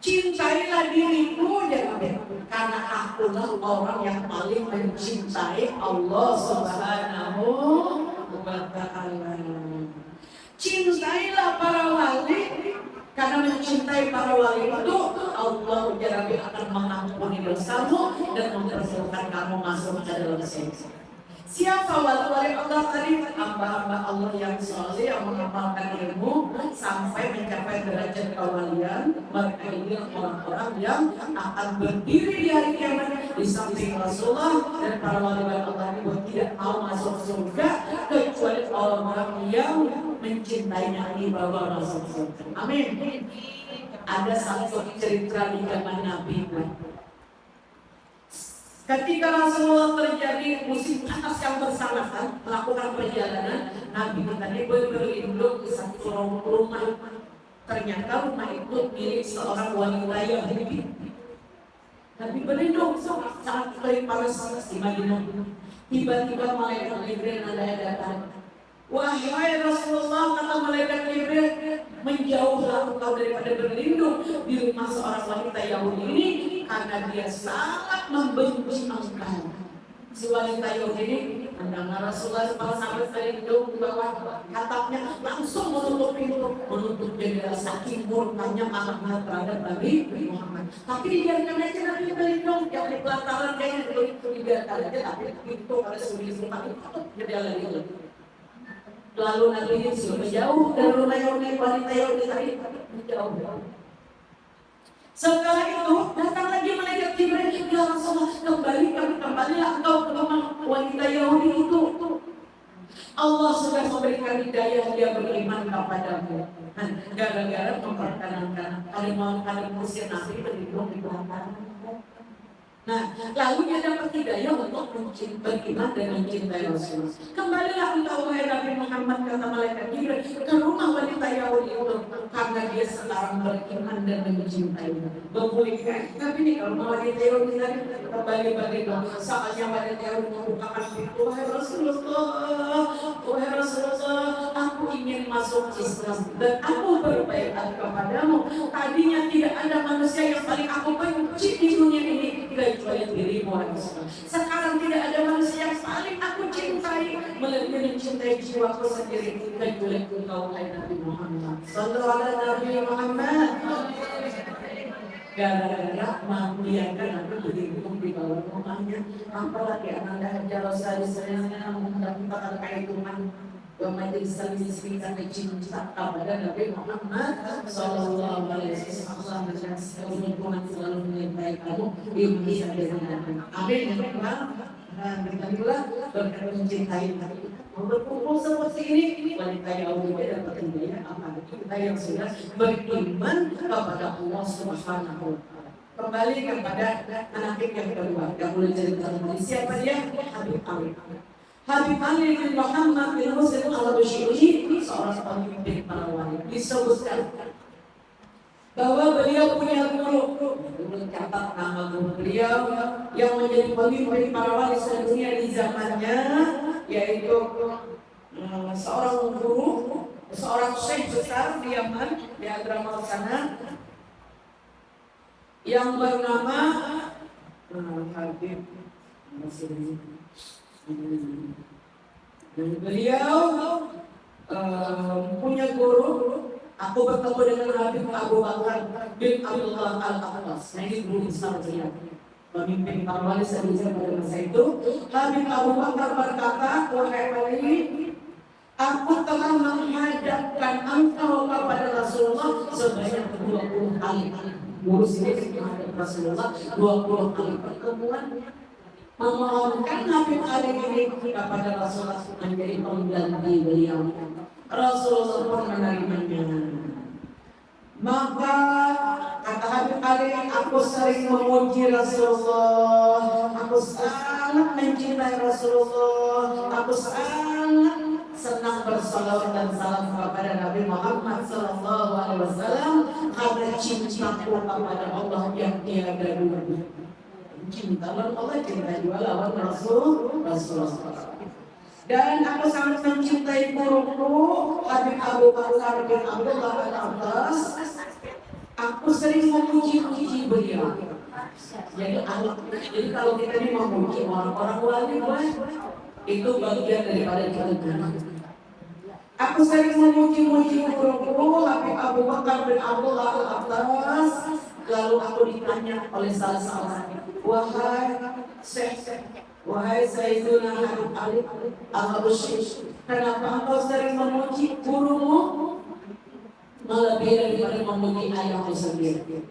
Cintailah diriku ya Nabi, karena akulah orang yang paling mencintai Allah Subhanahu wa Ta'ala. Cintailah para wali, karena mencintai para wali itu Allah ya Rabbi akan mengampuni dosamu dan mempersilakan kamu masuk ke dalam surga. Siapa wali-wali Allah tadi? Hamba-hamba Allah yang soleh, yang mengamalkan ilmu sampai mencapai derajat kewalian. Mereka ini orang-orang yang akan berdiri di hari kiamat di samping Rasulullah dan para wali-wali Allah ini tidak mau masuk surga kecuali orang-orang yang mencintai Nabi bahwa masuk surga. Amin. Ada satu cerita di zaman Nabi. Ketika Rasulullah terjadi musim panas yang bersamaan melakukan perjalanan, Nabi tadi berlindung di satu rumah. Ternyata rumah itu milik seorang wanita Yahudi. Nabi berlindung saat panas di Madinah. Tiba-tiba malaikat Jibril datang. Wahai Rasulullah, kata malaikat Jibril, menjauhlah engkau daripada berlindung di rumah seorang wanita Yahudi ini, karena dia sangat membenci engkau. Si wanita Yahudi ini mendengar Rasulullah para sahabat berlindung di bawah atapnya, langsung menutup pintu, menutup jendela, saking murkanya marah terhadap Nabi Muhammad. Tapi dibiarkan aja Nabi berlindung, yang di pelataran kayaknya itu dibiarkan aja, tapi pintu pada sulit tapi tutup jendela itu. Lalu Nabi Yesus menjauh dari rumah Yahudi, wanita Yahudi tadi menjauh. Setelah itu datang lagi malaikat Jibril, ya Rasulullah, kembalilah engkau ke rumah wanita Yahudi itu. Allah sudah memberikan hidayah dia beriman kepadamu. Gara-gara memperkenankan kalimat musir Nabi berlindung di belakang. Nah, lalu dia dapat hidayah untuk beriman dan mencintai Rasulullah. Kembalilah engkau wahai Nabi Muhammad, kata malaikat Jibril, ke rumah wanita Yahudi itu, karena dia sekarang beriman dan mencintai. Memulihkan. Tapi nih kalau wanita Yahudi tadi kembali berlindung, saatnya wanita Yahudi membukakan pintu, wahai Rasulullah, aku ingin masuk Islam dan aku berbaikat kepadamu. Tadinya tidak ada manusia yang paling aku benci di dunia ini kecuali dirimu. Sekarang tidak ada manusia yang paling aku cintai melebihi mencintai jiwaku sendiri kecuali engkau wahai Nabi Muhammad. Sallallahu alaihi Nabi Muhammad. Gara-gara membiarkan Nabi berlindung di bawah rumahnya, apalagi anak hajar Rasulullah mengundang-undang kehidupan majelis saling karena cinta kepada Nabi Muhammad Sallallahu Alaihi Wasallam dan Tuhan selalu menyertai kamu di dunia dan amin ya Tuhan. Dan berkatilah berkat mencintai Nabi. Berkumpul seperti ini wanita Yahudi dapat hidayah apa kita yang sudah beriman kepada Allah Subhanahu wa Ta'ala. Kembali kepada anak yang kedua yang mulai cerita tentang siapa dia? Habib Ali. Habib Ali bin Muhammad bin Husain al-Bashiri, seorang pemimpin para wali, disebutkan bahwa beliau punya guru. Catat nama guru beliau yang menjadi pemimpin para wali dunia di zamannya, yaitu seorang guru, seorang syekh besar di Yaman, di Hadramaut sana, yang bernama Habib. Beliau punya guru. Aku bertemu dengan Habib Abu Bakar bin Abdullah Al-Abbas. Nah, ini guru besar dia, pemimpin para wali pada masa itu. Habib Abu Bakar berkata, wahai wali, aku telah menghadapkan engkau kepada Rasulullah sebanyak 20 kali. Guru sini menghadap Rasulullah 20 kali pertemuan, memohonkan Habib Ali ini kepada Rasulullah menjadi pengganti beliau. Rasulullah pun menerimanya. Maka kata Habib Ali, aku sering memuji Rasulullah, aku sangat mencintai Rasulullah, aku sangat senang bersalawat dan salam kepada Nabi Muhammad SAW karena cintaku kepada Allah yang tiada duanya. Cinta lawan Allah, cinta juga lawan Rasulullah. Dan aku sangat mencintai guruku Habib Abu Bakar bin Abdullah Al-Abbas. Aku sering memuji-muji beliau. Jadi kalau kita ini memuji orang-orang wali, itu bagian daripada kita. Aku sering memuji-muji guruku Habib Abu Bakar bin Abdullah Al-Abbas. Lalu aku ditanya oleh salah seorang, wahai Syekh, wahai Sayyiduna Habib Ali Al-Habsyi, kenapa engkau sering memuji gurumu melebihi daripada memuji ayahmu sendiri?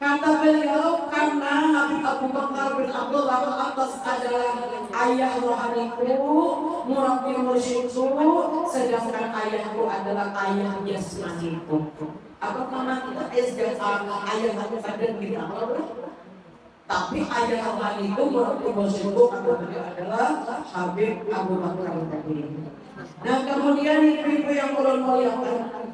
Kata beliau, karena Habib Abu Bakar bin Abdullah Al-Abbas adalah ayah rohaniku, murabbi mursyidku, sedangkan ayahku adalah ayah jasmaniku. Apa nama kita ayah badan kita? Tapi ayah rohaniku, murabbi mursyidku, kata beliau adalah Habib Abu Bakar tadi. Nah, kemudian ibu-ibu yang ulun muliakan,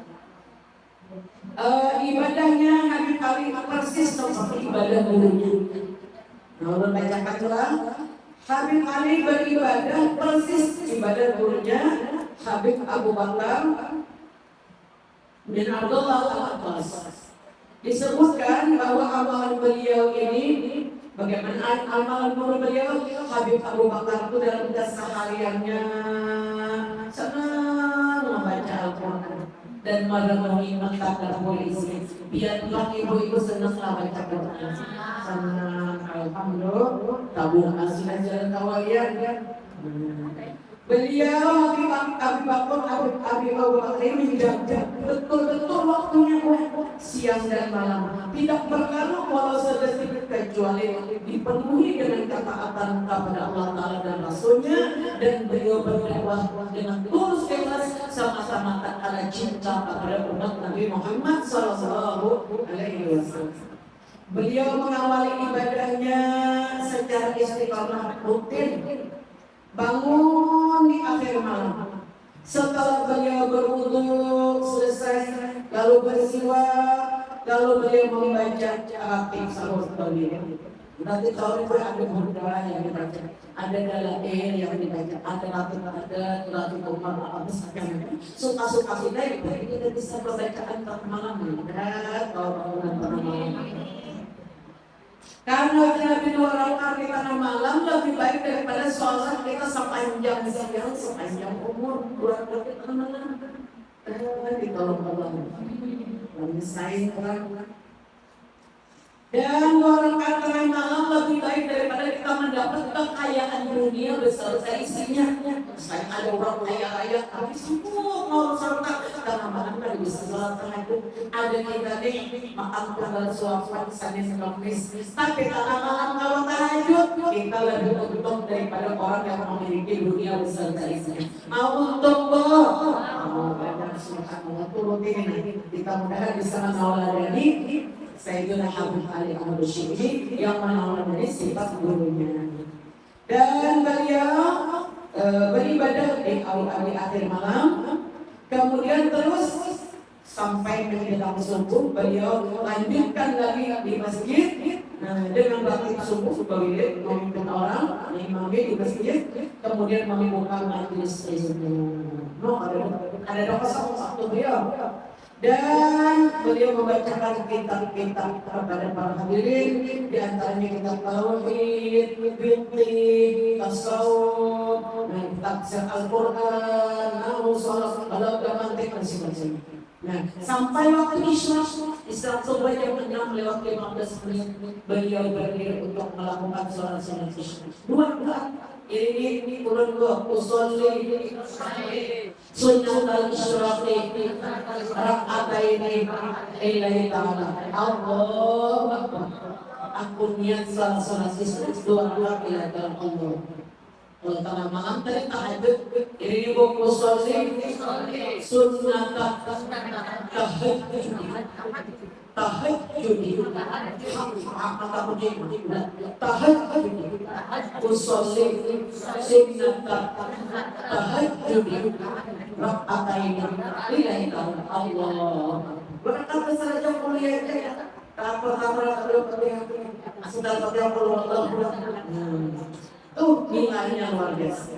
ibadahnya Habib Ali persis seperti ibadah gurunya. Nah, ulun bacakan ulang. Habib Ali beribadah persis ibadah gurunya Habib Abu Bakar bin Abdullah Al-Abbas. Disebutkan bahwa amalan beliau ini, bagaimana amalan guru beliau, Habib Abu Bakar itu dalam kesehariannya senang membaca Al-Quran dan merenungi maktab polisi. Biar pulang ibu-ibu senang lah baca Quran. Senang, alhamdulillah. Tabung asinan jalan kawalian ya. Beliau Habib Abu Bakar ini menjaga betul-betul waktunya siang dan malam, tidak berlalu walau sedetik kecuali dipenuhi dengan ketaatan kepada Allah Ta'ala dan Rasulnya, dan beliau berdakwah dengan tulus ikhlas semata-mata karena cinta kepada umat Nabi Muhammad SAW. Beliau mengawali ibadahnya secara istiqamah rutin, bangun di akhir malam. Setelah beliau berwudu selesai, lalu bersiwak, lalu beliau membaca ratib sahur beliau. Nanti kalau itu ada doa yang dibaca, ada dalail yang dibaca, ada ratib umar apa misalkan. Suka-suka kita kita bisa berbacaan malam dan kalau malam. Karena Nabi doakan di tengah malam lebih baik daripada sholat kita sepanjang siang, sepanjang umur. Buat kita tengah malam, ditolong Allah. Menyesai orang. Dan doakan tengah malam lebih baik daripada kita mendapat kekayaan dunia beserta isinya. Saya ada orang kaya-kaya, tapi semua mau serta tengah malam kan bisa sholat tahajud. Ada kita nih makan tanggal suapan Senin Kamis, tapi tengah malam kalau tahajud kita lebih untung daripada orang yang memiliki dunia beserta isinya. Mau untung boh, mau banyak subhanallah turutin ini. Kita mudah bisa menawadani Sayyidina Habib Ali Al-Habsyi ini yang menawarkan sifat gurunya. Dan beliau beribadah di akhir malam, kemudian terus sampai menjelang subuh beliau lanjutkan lagi di masjid. Nah, dengan bakti subuh beliau memimpin orang imami di masjid, kemudian membuka majelis ilmu. Ada kosong waktu beliau. Dan beliau membacakan kitab-kitab kepada para hadirin, di antaranya kitab tauhid, fikih, tasawuf, tafsir Al-Qur'an, nahwu, sharh, balaghah, mantiq dan sebagainya. Nah, sampai waktu Isya subuh jam 6:15 beliau berdiri untuk melakukan sholat Isya. Dua rakaat. Ini turun dua usolli sunnat al-isyraqi rak'ataini lillahi ta'ala. Allahu akbar. Aku niat sholat Isya 2 rakaat ila dalam Allah. Kalau tengah malam tadi tahajud, ini buku usolli sunnat tahajud. Usolli sunnat tahajud rak'ataini lillahi ta'ala. Allah. Berkata saja mulia aja. Apa-apa sudah pakai Allah. Nilainya luar biasa.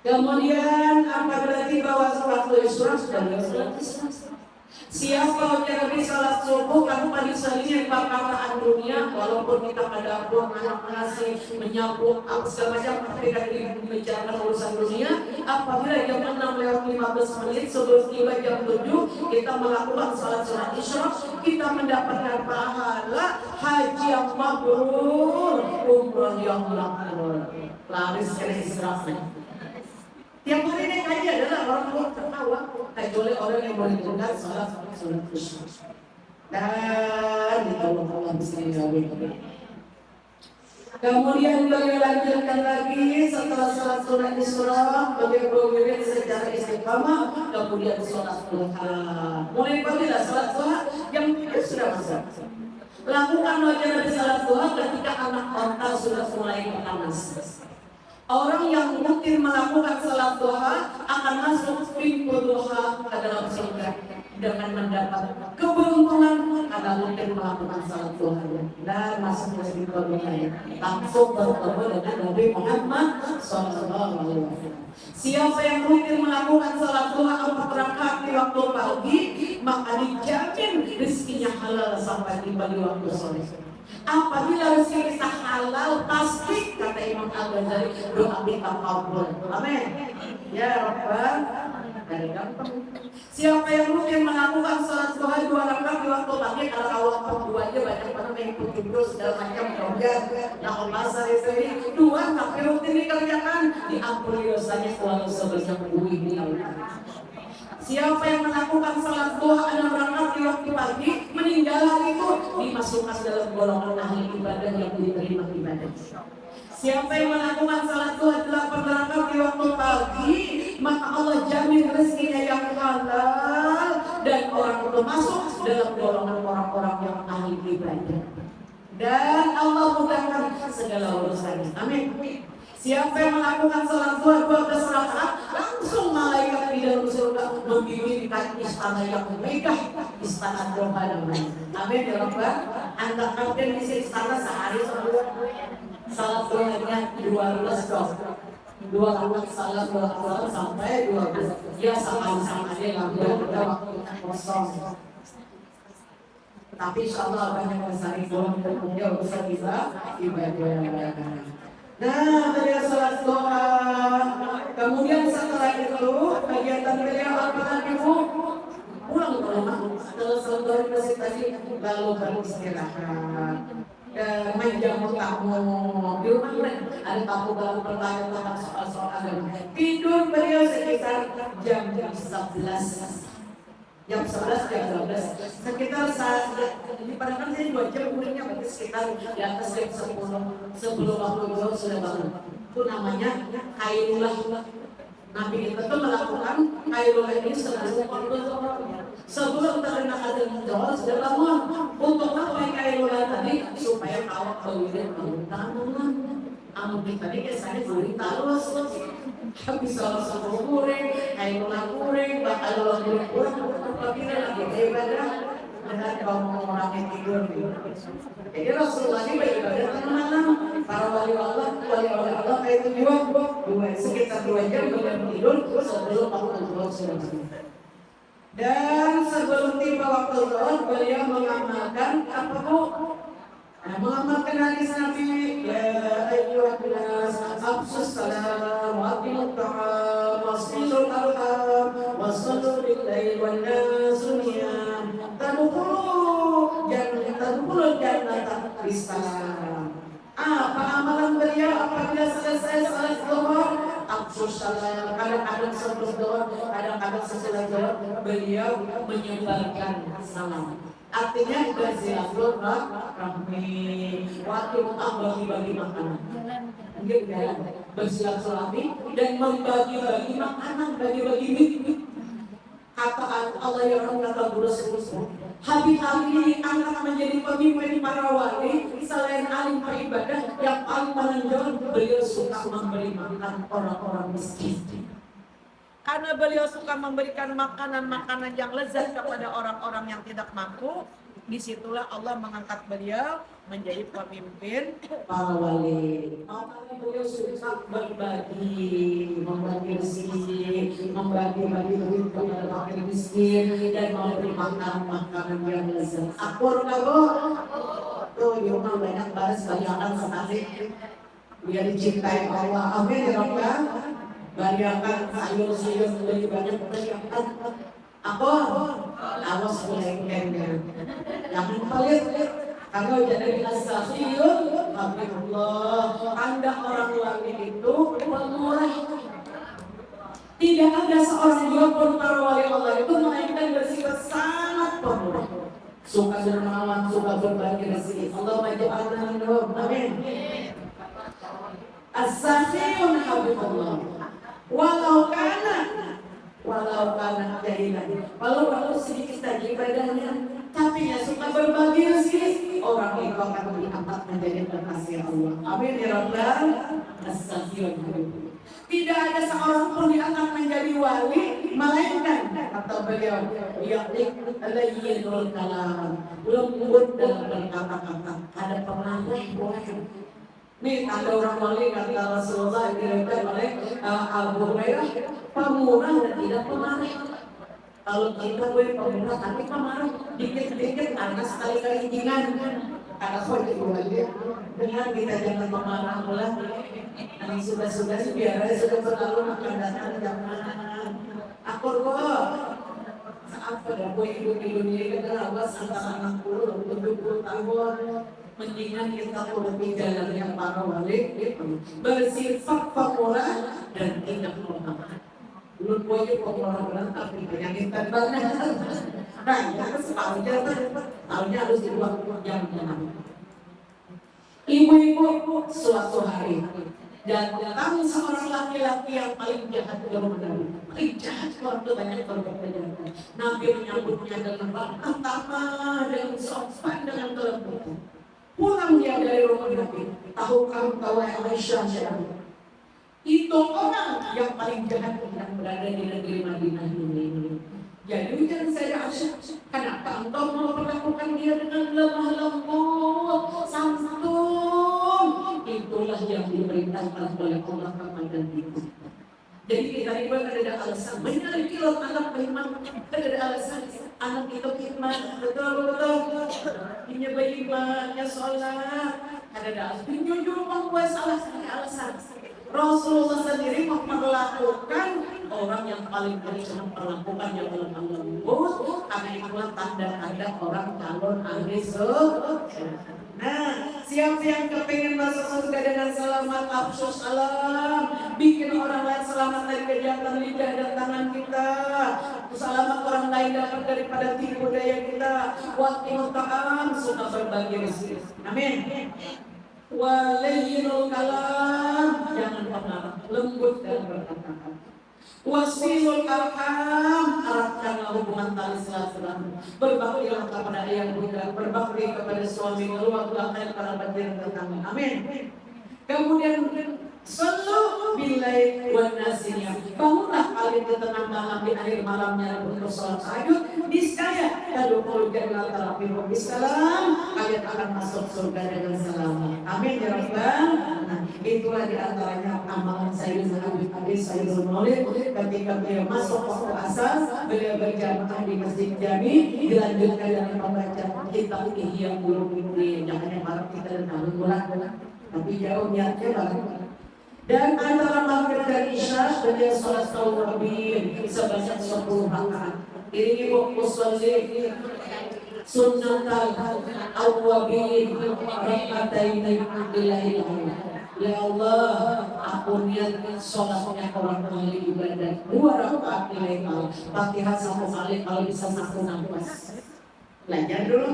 Kemudian apabila tiba waktu Isya dan sholat Isya, siapa yang Nabi sholat subuh kamu pada salinya bakalan dunia, walaupun kita pada buang anak nasi menyapu segala macam, tapi tidak dibicarakan urusan dunia. Apabila jam 6:15 sebelum tiba jam 7 kita melakukan sholat Isya, kita mendapatkan pahala haji yang mabrur, umrah yang mabrur. Laris kena israfnya. Tiap hari naik haji adalah orang tua tertawa, kecuali orang yang menunjukkan sholat Isya. Dan ditolong Allah bismillahirrahmanirrahim. Kemudian beliau lanjutkan lagi setelah sholat Isya, beliau berdiri secara istiqamah, kemudian sholat duha. Mulai pagi sholat duha jam 3 sudah masuk. Lakukan wajib Nabi sholat duha ketika anak onta sudah mulai panas. Orang yang mungkin melakukan salat duha akan masuk pintu duha ke dalam surga dengan mendapat keberuntungan karena mungkin melakukan salat duha dan masuk ke pintu duha langsung bertemu dengan Nabi Muhammad SAW. Siapa yang mungkin melakukan salat duha 4 rakaat di waktu pagi, maka dijamin rezekinya halal sampai tiba di waktu sore. Apabila rezeki kita halal, pasti kata Imam Al-Ghazali doa kita kabul. Amin. Ya Rabbal alamin. Siapa yang mungkin melakukan salat duha 2 rakaat di waktu pagi, kalau waktu 2 aja banyak banget mengikuti segala macam program. Nah, masa itu 2 tapi rutin dikerjakan, diampuni dosanya walau sebesar bumi di lautan. Siapa yang melakukan salat duha 6 rakaat di waktu pagi, meninggal hari itu dimasukkan dalam golongan ahli ibadah yang diterima ibadah. Siapa yang melakukan salat duha 8 rakaat di waktu pagi, maka Allah jamin rezekinya yang halal dan orang itu masuk dalam golongan orang-orang yang ahli ibadah. Dan Allah mudahkan segala urusannya. Amin. Siapa yang melakukan salat duha 12 rakaat, langsung malaikat di dalam surga membimbingkan istana yang megah, istana doa namanya. Amin ya Rabbal. Anda kapten di istana sehari semua salat duhanya 12 dong. 2 rakaat salat 2 rakaat sampai 12. Ya sama-sama aja lambat pada waktu kosong. Tapi insyaallah banyak besar belum tentunya urusan kita ibadah. Nah, beliau salat doa. Kemudian setelah itu kegiatan beliau apa lagi Bu? Pulang ke rumah. Setelah salat doa di masjid tadi, lalu beristirahat. Menjamu tamu di rumah mereka ada tamu baru bertanya tentang soal-soal agama. Tidur beliau sekitar jam 11. Jam 11, jam 12 sekitar saat dipadamkan saya 2 jam kemudiannya berarti sekitar di atas jam 10 sebelum waktu beliau sudah bangun. Itu namanya kailulah. Nabi kita tuh melakukan kailulah ini sebelum terkena adzan zuhur sudah bangun. Untuk apa kailulah tadi? Supaya awak baunya bangun. Amun kita ini kesannya goreng talus. Habis salah satu goreng, kayak nolak goreng, bakal nolak goreng kurang, apabila lagi ibadah dengan kaum orang yang tidur. Jadi Rasulullah ini beribadah tengah malam. Para wali Allah kayak itu dua sekitar 2 jam beliau tidur sebelum waktu zuhur sudah. Dan sebelum tiba waktu zuhur beliau mengamalkan apa bu? Mengamalkan hadis Nabi, ya ayyuhan nas afsus salam wa atimut ta'am wasilul arham wasallu bil lail wan nasu niyam tadkhulul jannata bisalam. Apa amalan beliau apabila selesai salat zuhur? Afsus salam. Kadang-kadang sebelum zuhur, kadang-kadang sesudah zuhur beliau menyebarkan salam. Artinya bersilaturahmi, waktu bagi-bagi makanan, bersilaturahmi dan membagi-bagi makanan, bagi-bagi mie. Kata Allah yang kata burus-burus, Habib-habib ini angkat menjadi pemimpin para wali. Selain alim beribadah, yang paling menonjol beliau suka memberi makan orang-orang miskin. Karena beliau suka memberikan makanan-makanan yang lezat kepada orang-orang yang tidak mampu, disitulah Allah mengangkat beliau menjadi pemimpin para wali. Makanya beliau suka membagi rezeki, membagi duit kepada fakir miskin dan memberi makanan yang lezat. Akur kamu, tuh Yuma banyak balas banyakan sekali. Biar dicintai Allah. Amin ya Rabbal. Banyakan sayur-sayur lebih banyak banyakan. Aku awas mulai jangan pelit. Kalau jadi asafiyun, Allah tanda orang wali itu pemurah. Tidak ada seorang juga pun para wali Allah itu melainkan bersifat sangat pemurah. Suka dermawan, suka berbagi rezeki. Allah maj'alna minhum. Amin. As-sakhiyun habibullah. Walau karena jahilan, walau sedikit saja ibadahnya, tapi ya suka berbagi rezeki, orang itu akan diangkat menjadi kekasih Allah. Amin ya Rabbal alamin. Tidak ada seorang pun diangkat menjadi wali, melainkan kata beliau, yaqiqul kalam, lembut dalam berkata-kata, ada pengaruh bukan. Nih ada orang wali kata Rasulullah diriwayatkan oleh Abu Hurairah, pemurah dan tidak pemarah. Kalau kita gue pemurah tapi pemarah, dikit-dikit karena sekali-kali jingan. Karena kau wali dengan kita jangan pemarah lah. Yang sudah biar sudah berlalu akan datang jangan. Akur kok. Saat pada gue hidup di dunia kita Allah antara 60 dan 70 tahun. Mendingan kita lebih jalannya para wali bersifat pemurah dan tidak pemarah. Dulu gue pemurah benar tapi penyakit banget. Nah, kita tahunya harus dibuat jam-jam. Ibu-ibu suatu hari dan datang seorang laki-laki yang paling jahat dalam Nabi. Paling jahat waktu banyak berbuat. Nabi menyambutnya dengan ramah, dengan sopan, dengan kelembutan. Pulang dia dari rumah Nabi. Tahukah Aisyah itu orang yang paling jahat yang berada di negeri Madinah ini. Jadi ujian saya Aisyah, kenapa engkau memperlakukan dia dengan lemah lembut, santun? Itulah yang diperintahkan oleh Allah kepada kita. Jadi kita ibadah ada alasan. Banyak kilo anak beriman, ada alasan. Anak itu khidmat, betul. Ini berimannya sholat, ada alasan. Jujur membuat salah alasan. Rasulullah sendiri memperlakukan orang yang paling baik memperlakukan yang lemah lembut, karena itulah tanda-tanda orang calon ahli surga. Nah, siapa yang kepingin masuk surga dengan selamat, afsus salam, bikin orang lain selamat dari kejahatan lidah dan tangan kita, selamat orang lain dapat daripada tipu daya kita, waktu ta'am, suka berbagi rezeki. Amin. Walayyinul kalam, jangan pemarah, lembut dan berkata-kata. Wasilul arham, eratkanlah hubungan tali silaturahmi. Berbaktilah kepada ayah bunda, berbakti kepada suami, keluarga, dan kerabat dan tetangga. Amin. Kemudian sallu billahi wan nasiya. Bangunlah kalian di tengah malam di akhir malamnya untuk sholat tahajud. Niscaya tadkhulul jannata bisalam. Kalian akan masuk surga dengan selamat. Amin ya rabbal. Nah, itulah di antaranya amalan Sayyidina Abi Sayyidul Maulid ketika beliau masuk waktu asar, beliau berjamaah di Masjid Jami, dilanjutkan dengan pembacaan kitab Ihya Ulumuddin. Jangan marah kita dan bulan, tapi jauh niatnya banget. Dan antara maghrib dan isya beliau sholat tarawih sebanyak 10 rakaat. Ini musolli sunnatal awwabin rakataini lillahi. Ya Allah, aku niat sholatnya orang kali ibadah 2 rakaat nilai Fatihah 1 kali kalau bisa 1 nafas. Belajar dulu.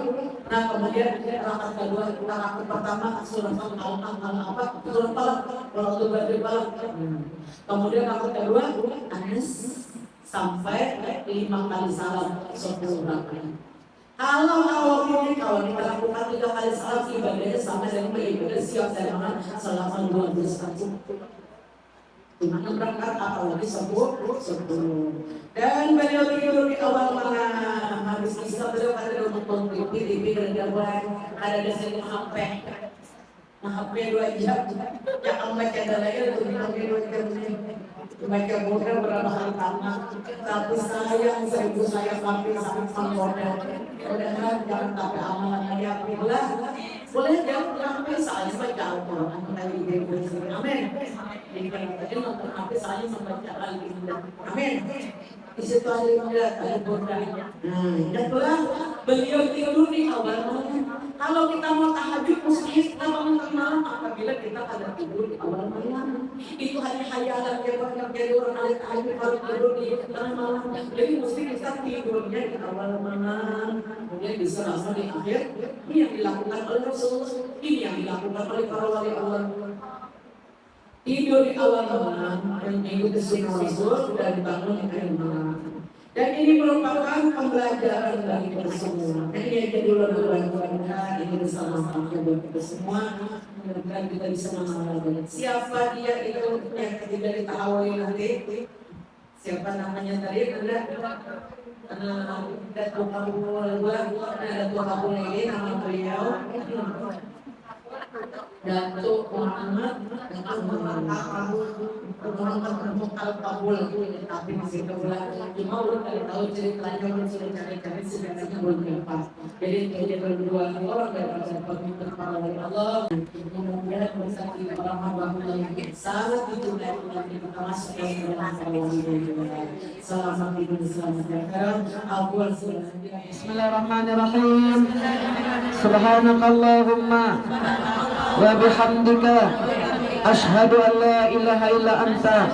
Nah kemudian rakaat kedua, rakaat pertama surah Al-Falaq, surah Falaq, kemudian rakaat kedua Anas sampai 5 kali salam 10 rakaat. Kalau awal ini kalau kita lakukan 3 kali salam ibadahnya sama dengan beribadah siap dan selama 21. Dimana berangkat apalagi 10. Dan beliau tidur di awal malam. Habis isya beliau ada nonton TV dan jawaban ada desain HP. HP 2 jam. Ya Allah ada lagi untuk HP 2 jam. Baca buku berapa kali tamat. Tapi sayang seribu saya pakai sangat sempurna. Mudah-mudahan jangan sampai amalan yang pilih. Boleh jauh sampai saya baca Al-Quran dari ibu sini. Amin. Jadi kalau nonton HP saya membaca Al-Quran. Amin. Di situ ada Al-Quran. Dan beliau tidur di awal malam. Kalau kita mau tahajud mustahil kita bangun malam apabila kita pada tidur di awal malam. Itu hanya khayalan yang banyak jadi orang ahli tahajud kalau tidur di tengah malam. Jadi mesti kita tidurnya di awal malam. Kemudian bisa langsung di akhir. Ini yang dilakukan oleh Rasulullah. Ini yang dilakukan oleh para wali Allah. Tidur di awal malam dan mengikuti sunnah Rasul dan bangun di akhir malam. Dan ini merupakan pembelajaran bagi kita semua. Dan ini jadi mudah-mudahan ini bersama-sama buat kita semua. Mudah-mudahan kita bisa mengamalkan. Siapa dia itu yang ketiga di tahawul nanti? Siapa namanya tadi? Datuk Kabul ini nama beliau. Datuk Muhammad Al-Kabul, tapi masih kebelah. Cuma belum kali tahu ceritanya, belum sudah cari-cari sebenarnya belum dapat. Jadi dia berdua orang dari para wali Allah. Mudah-mudahan bisa kita orang hamba yang sangat dicintai Allah kita masuk ke dalam para wali Allah. Selamat tidur, selamat akhirat. Bismillahirrahmanirrahim. Subhanakallahumma wa bihamdika asyhadu an la ilaha illa anta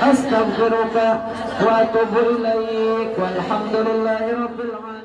astaghfiruka wa atubu ilaik walhamdulillahi rabbil alamin.